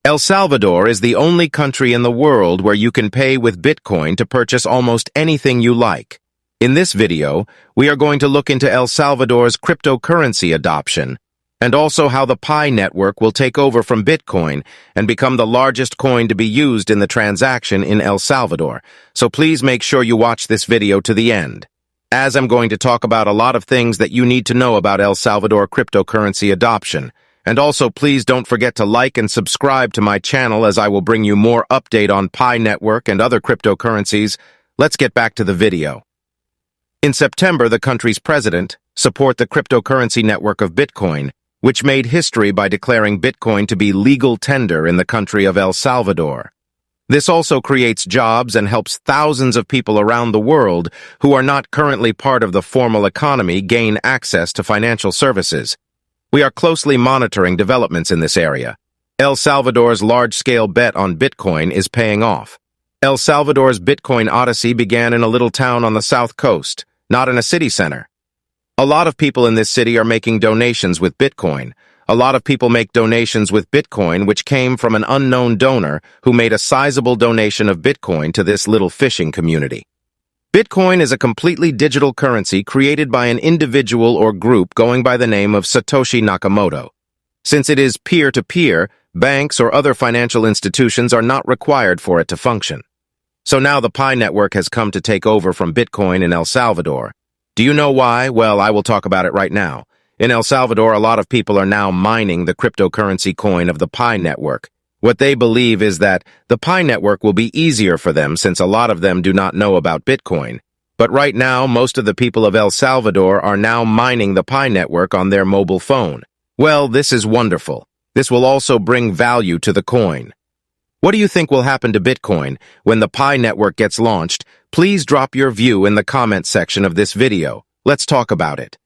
El Salvador is the only country in the world where you can pay with Bitcoin to purchase almost anything you like. In this video, we are going to look into El Salvador's cryptocurrency adoption, and also how the Pi network will take over from Bitcoin and become the largest coin to be used in the transaction in El Salvador. So please make sure you watch this video to the end, as I'm going to talk about a lot of things that you need to know about El Salvador cryptocurrency adoption. And also, please don't forget to like and subscribe to my channel, as I will bring you more update on Pi network and other cryptocurrencies. Let's get back to the video. In September, the country's president supported the cryptocurrency network of Bitcoin, which made history by declaring Bitcoin to be legal tender in the country of El Salvador. This also creates jobs and helps thousands of people around the world who are not currently part of the formal economy gain access to financial services. We are closely monitoring developments in this area. El Salvador's large-scale bet on Bitcoin is paying off. El Salvador's Bitcoin odyssey began in a little town on the south coast, not in a city center. A lot of people in this city are making donations with Bitcoin. A lot of people make donations with Bitcoin, which came from an unknown donor who made a sizable donation of Bitcoin to this little fishing community. Bitcoin is a completely digital currency created by an individual or group going by the name of Satoshi Nakamoto. Since it is peer-to-peer, banks or other financial institutions are not required for it to function. So now the Pi network has come to take over from Bitcoin in El Salvador. Do you know why? Well, I will talk about it right now. In El Salvador, a lot of people are now mining the cryptocurrency coin of the Pi network. What they believe is that the Pi network will be easier for them, since a lot of them do not know about Bitcoin. But right now, most of the people of El Salvador are now mining the Pi network on their mobile phone. Well, this is wonderful. This will also bring value to the coin. What do you think will happen to Bitcoin when the Pi network gets launched? Please drop your view in the comment section of this video. Let's talk about it.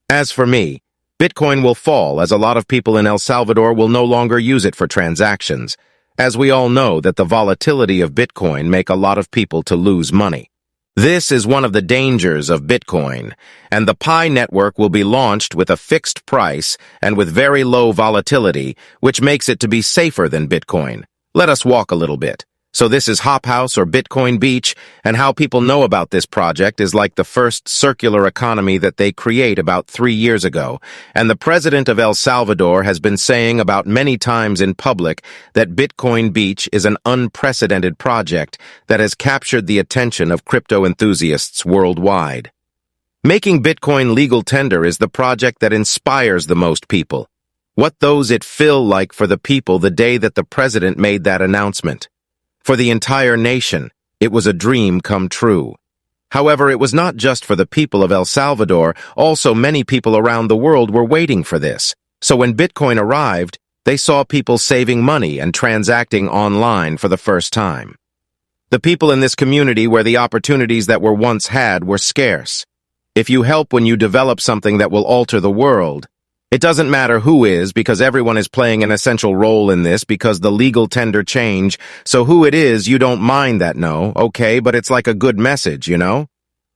As for me, Bitcoin will fall, as a lot of people in El Salvador will no longer use it for transactions, as we all know that the volatility of Bitcoin make a lot of people to lose money. This is one of the dangers of Bitcoin, and the Pi network will be launched with a fixed price and with very low volatility, which makes it to be safer than Bitcoin. Let us walk a little bit. So this is Hop House or Bitcoin Beach, and how people know about this project is like the first circular economy that they create about 3 years ago, and the president of El Salvador has been saying about many times in public that Bitcoin Beach is an unprecedented project that has captured the attention of crypto enthusiasts worldwide. Making Bitcoin legal tender is the project that inspires the most people. What does it feel like for the people the day that the president made that announcement? For the entire nation, it was a dream come true. However, it was not just for the people of El Salvador, also many people around the world were waiting for this. So when Bitcoin arrived, they saw people saving money and transacting online for the first time. The people in this community where the opportunities that were once had were scarce. If you help when you develop something that will alter the world, it doesn't matter who is, because everyone is playing an essential role in this because the legal tender change, so who it is, you don't mind that, no, okay, but it's like a good message, you know?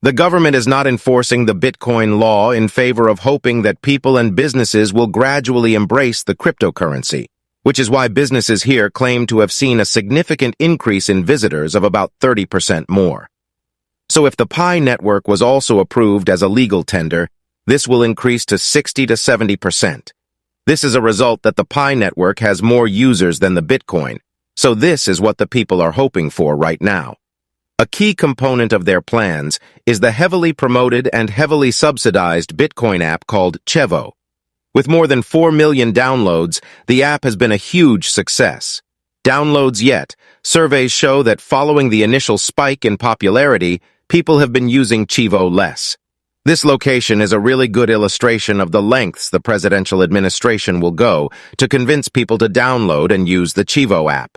The government is not enforcing the Bitcoin law in favor of hoping that people and businesses will gradually embrace the cryptocurrency, which is why businesses here claim to have seen a significant increase in visitors of about 30% more. So if the Pi network was also approved as a legal tender, this will increase to 60 to 70%. This is a result that the Pi network has more users than the Bitcoin, so this is what the people are hoping for right now. A key component of their plans is the heavily promoted and heavily subsidized Bitcoin app called Chevo. With more than 4 million downloads, the app has been a huge success. Downloads yet, surveys show that following the initial spike in popularity, people have been using Chevo less. This location is a really good illustration of the lengths the presidential administration will go to convince people to download and use the Chevo app.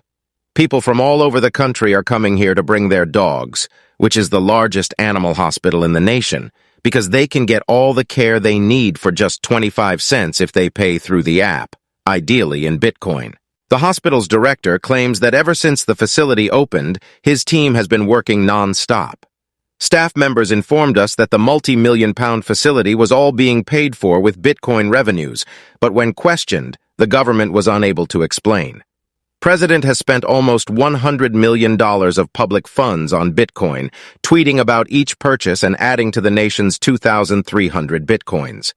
People from all over the country are coming here to bring their dogs, which is the largest animal hospital in the nation, because they can get all the care they need for just 25 cents if they pay through the app, ideally in Bitcoin. The hospital's director claims that ever since the facility opened, his team has been working non-stop. Staff members informed us that the multi-million-pound facility was all being paid for with Bitcoin revenues, but when questioned, the government was unable to explain. President has spent almost $100 million of public funds on Bitcoin, tweeting about each purchase and adding to the nation's 2,300 Bitcoins.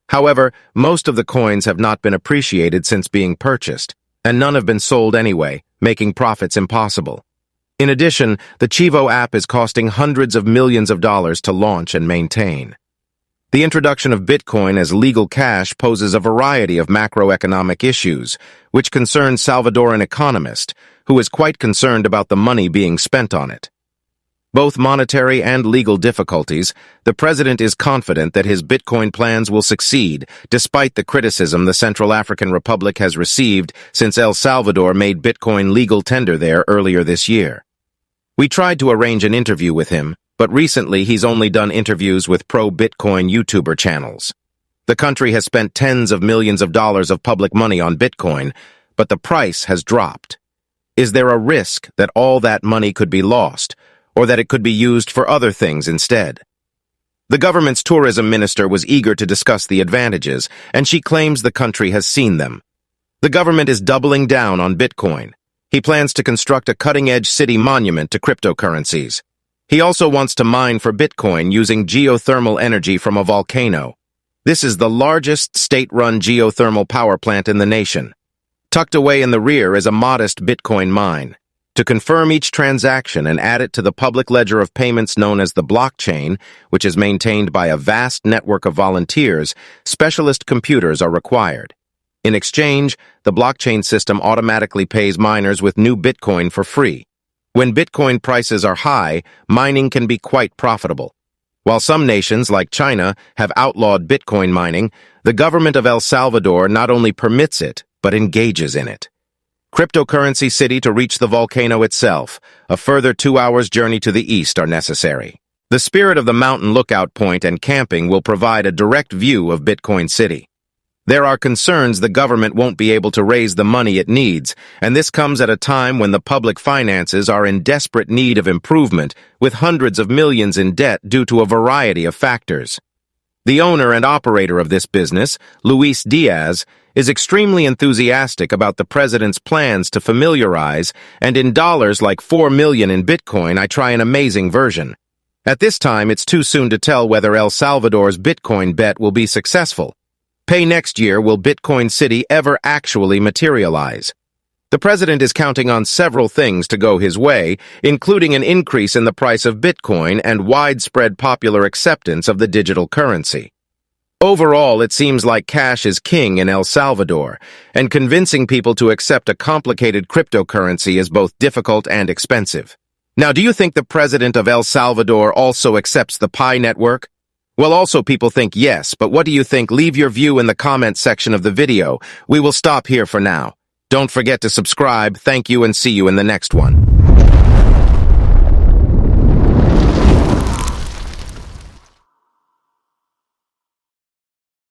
However, most of the coins have not been appreciated since being purchased, and none have been sold anyway, making profits impossible. In addition, the Chivo app is costing hundreds of millions of dollars to launch and maintain. The introduction of Bitcoin as legal cash poses a variety of macroeconomic issues, which concern Salvadoran economist, who is quite concerned about the money being spent on it. Both monetary and legal difficulties, the president is confident that his Bitcoin plans will succeed, despite the criticism the Central African Republic has received since El Salvador made Bitcoin legal tender there earlier this year. We tried to arrange an interview with him, but recently he's only done interviews with pro-Bitcoin YouTuber channels. The country has spent tens of millions of dollars of public money on Bitcoin, but the price has dropped. Is there a risk that all that money could be lost, or that it could be used for other things instead? The government's tourism minister was eager to discuss the advantages, and she claims the country has seen them. The government is doubling down on Bitcoin. He plans to construct a cutting-edge city monument to cryptocurrencies. He also wants to mine for Bitcoin using geothermal energy from a volcano. This is the largest state-run geothermal power plant in the nation. Tucked away in the rear is a modest Bitcoin mine. To confirm each transaction and add it to the public ledger of payments known as the blockchain, which is maintained by a vast network of volunteers, specialist computers are required. In exchange, the blockchain system automatically pays miners with new Bitcoin for free. When Bitcoin prices are high, mining can be quite profitable. While some nations, like China, have outlawed Bitcoin mining, the government of El Salvador not only permits it, but engages in it. Cryptocurrency City to reach the volcano itself, a further 2 hours journey to the east are necessary. The Spirit of the Mountain lookout point and camping will provide a direct view of Bitcoin City. There are concerns the government won't be able to raise the money it needs, and this comes at a time when the public finances are in desperate need of improvement, with hundreds of millions in debt due to a variety of factors. The owner and operator of this business, Luis Diaz, is extremely enthusiastic about the president's plans to familiarize, and in dollars like $4 million in Bitcoin, I try an amazing version. At this time, it's too soon to tell whether El Salvador's Bitcoin bet will be successful. Pay next year, will Bitcoin City ever actually materialize? The president is counting on several things to go his way, including an increase in the price of Bitcoin and widespread popular acceptance of the digital currency. Overall, it seems like cash is king in El Salvador, and convincing people to accept a complicated cryptocurrency is both difficult and expensive. Now, do you think the president of El Salvador also accepts the Pi network? Well, also people think yes, but what do you think? Leave your view in the comments section of the video. We will stop here for now. Don't forget to subscribe. Thank you and see you in the next one.